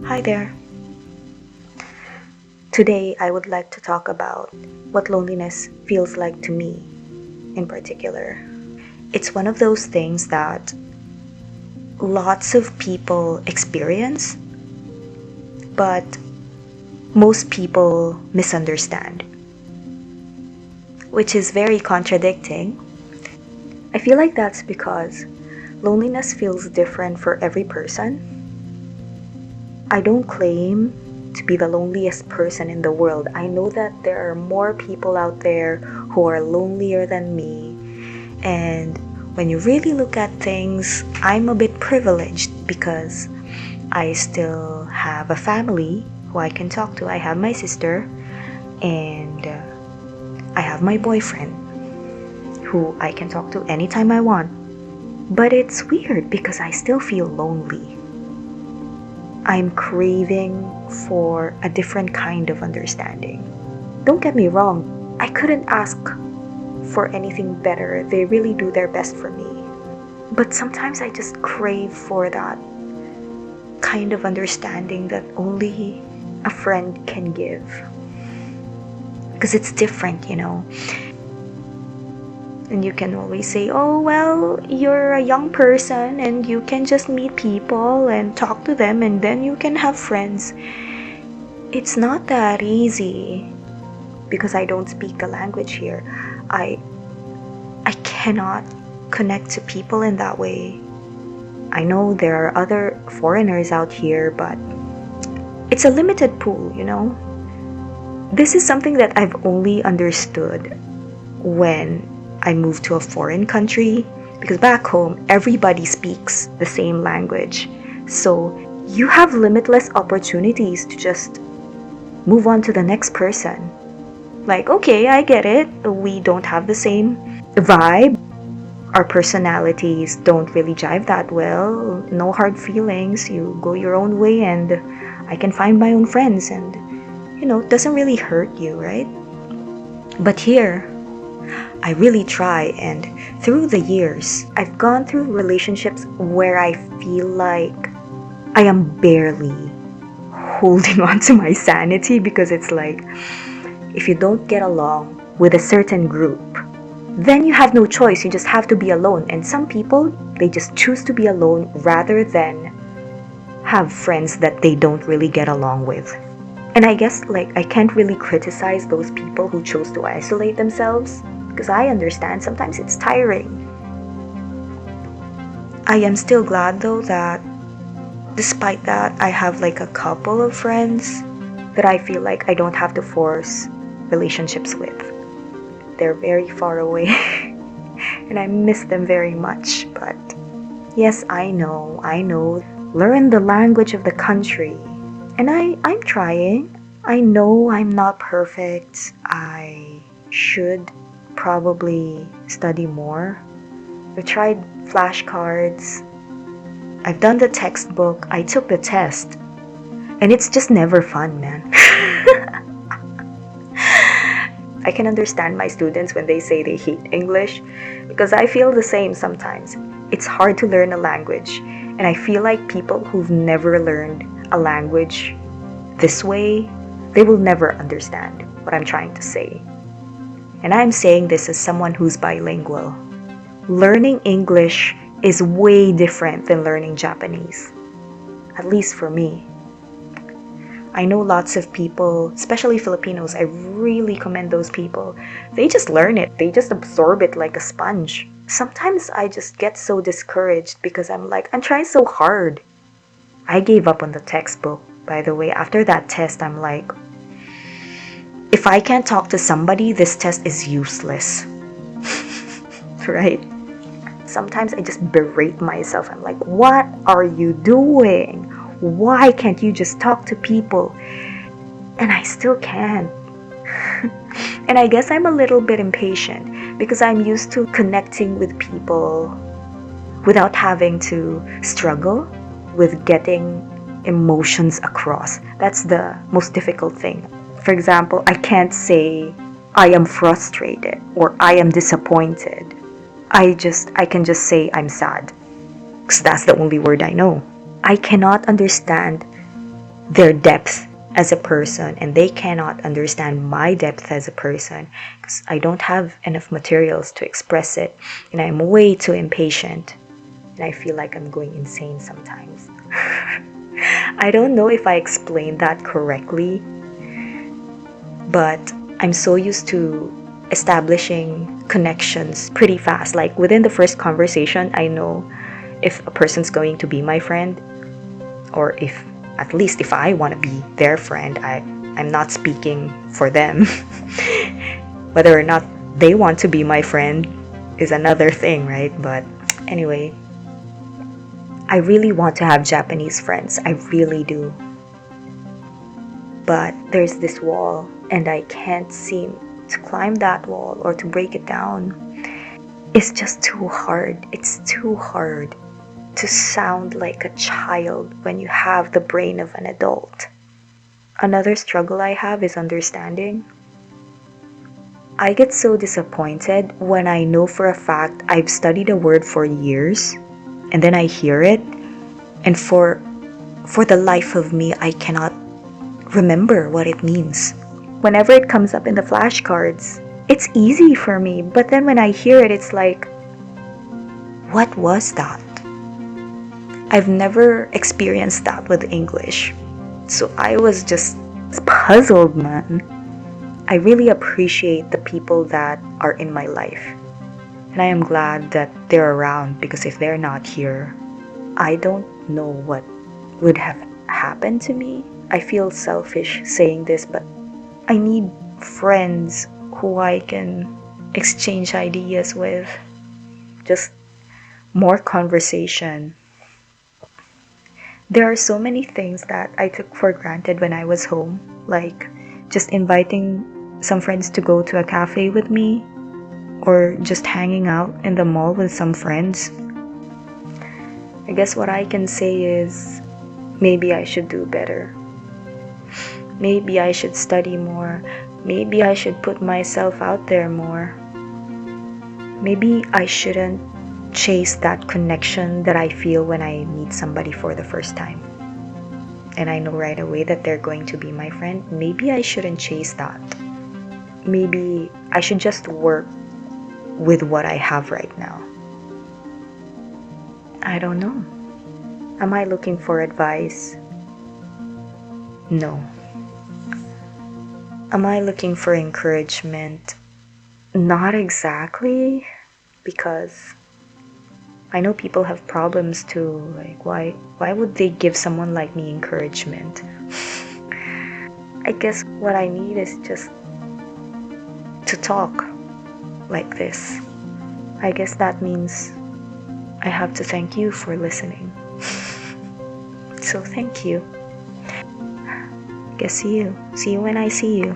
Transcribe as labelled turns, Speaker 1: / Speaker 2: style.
Speaker 1: Hi there. Today I would like to talk about what loneliness feels like to me in particular. It's one of those things that lots of people experience, but most people misunderstand, which is very contradicting. I feel like that's because loneliness feels different for every person. I don't claim to be the loneliest person in the world. I know that there are more people out there who are lonelier than me. And when you really look at things, I'm a bit privileged because I still have a family who I can talk to. I have my sister and I have my boyfriend who I can talk to anytime I want. But it's weird because I still feel lonely. I'm craving for a different kind of understanding. Don't get me wrong, I couldn't ask for anything better. They really do their best for me. But sometimes I just crave for that kind of understanding that only a friend can give. Because it's different, And you can always say, oh, well, you're a young person and you can just meet people and talk to them and then you can have friends. It's not that easy because I don't speak the language here. I cannot connect to people in that way. I know there are other foreigners out here, but it's a limited pool, This is something that I've only understood when I moved to a foreign country, because back home everybody speaks the same language. So you have limitless opportunities to just move on to the next person. Like, okay, I get it. We don't have the same vibe. Our personalities don't really jive that well. No hard feelings. You go your own way and I can find my own friends and, it doesn't really hurt you, right? But here, I really try, and through the years, I've gone through relationships where I feel like I am barely holding on to my sanity because it's like, if you don't get along with a certain group, then you have no choice. You just have to be alone. And some people, they just choose to be alone rather than have friends that they don't really get along with. And I guess I can't really criticize those people who chose to isolate themselves because I understand sometimes it's tiring. I am still glad though that despite that, I have a couple of friends that I feel like I don't have to force relationships with. They're very far away and I miss them very much. But yes, I know, learn the language of the country. And I'm trying. I know I'm not perfect. I should probably study more. I've tried flashcards. I've done the textbook. I took the test. And it's just never fun, man. I can understand my students when they say they hate English because I feel the same sometimes. It's hard to learn a language. And I feel like people who've never learned a language this way, they will never understand what I'm trying to say. And I'm saying this as someone who's bilingual. Learning English is way different than learning Japanese, at least for me. I know lots of people, especially Filipinos, I really commend those people. They just learn it. They just absorb it like a sponge. Sometimes I just get so discouraged because I'm trying so hard. I gave up on the textbook, by the way. After that test, I'm like, if I can't talk to somebody, this test is useless. Right? Sometimes I just berate myself. I'm like, what are you doing? Why can't you just talk to people? And I still can't. And I guess I'm a little bit impatient because I'm used to connecting with people without having to struggle with getting emotions across. That's the most difficult thing. For example, I can't say I am frustrated or I am disappointed. I can just say I'm sad because that's the only word I know. I cannot understand their depth as a person, and they cannot understand my depth as a person because I don't have enough materials to express it, and I'm way too impatient, and I feel like I'm going insane sometimes. I don't know if I explained that correctly, but I'm so used to establishing connections pretty fast. Like within the first conversation, I know if a person's going to be my friend, or if at least if I want to be their friend. I'm not speaking for them. Whether or not they want to be my friend is another thing, right? But anyway, I really want to have Japanese friends. I really do. But there's this wall, and I can't seem to climb that wall or to break it down. It's just too hard. It's too hard to sound like a child when you have the brain of an adult. Another struggle I have is understanding. I get so disappointed when I know for a fact I've studied a word for years, and then I hear it, and for the life of me, I cannot remember what it means. Whenever it comes up in the flashcards, it's easy for me, but then when I hear it, it's like, what was that? I've never experienced that with English, so I was just puzzled, man. I really appreciate the people that are in my life, and I am glad that they're around, because if they're not here, I don't know what would have happened to me. I feel selfish saying this, but I need friends who I can exchange ideas with. Just more conversation. There are so many things that I took for granted when I was home, like just inviting some friends to go to a cafe with me, or just hanging out in the mall with some friends. I guess what I can say is, maybe I should do better. Maybe I should study more. Maybe I should put myself out there more. Maybe I shouldn't chase that connection that I feel when I meet somebody for the first time, and I know right away that they're going to be my friend. Maybe I shouldn't chase that. Maybe I should just work with what I have right now. I don't know. Am I looking for advice? No. Am I looking for encouragement? Not exactly, because I know people have problems too. Like, why would they give someone like me encouragement? I guess what I need is just to talk like this. I guess that means I have to thank you for listening. So thank you. Guess see you. See you when I see you.